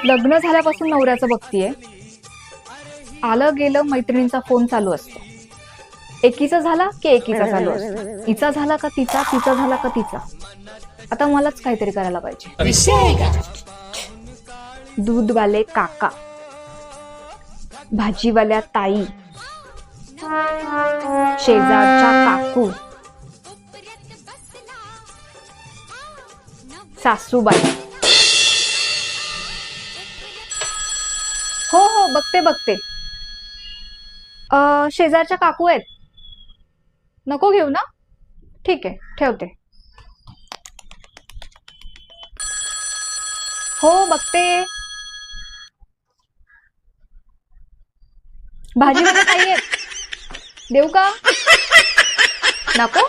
लग्न झाल्यापासून नवऱ्याचं बघतीये, आलं गेलं मैत्रिणींचा फोन चालू असतो. एकीचा झाला की एकीचा चालू असतो. हिचा झाला का तिचा, तिचा झाला का तिचा. आता मलाच काहीतरी करायला पाहिजे. दूधवाले काका, भाजीवाल्या ताई, शेजारच्या काकू, सासूबाई. हो हो, बघते बघते. शेजारच्या काकू आहेत, नको घेऊ ना. ठीक आहे, ठेवते. हो बघते. भाजीवाल्या ताई आहेत, देऊ का. नको.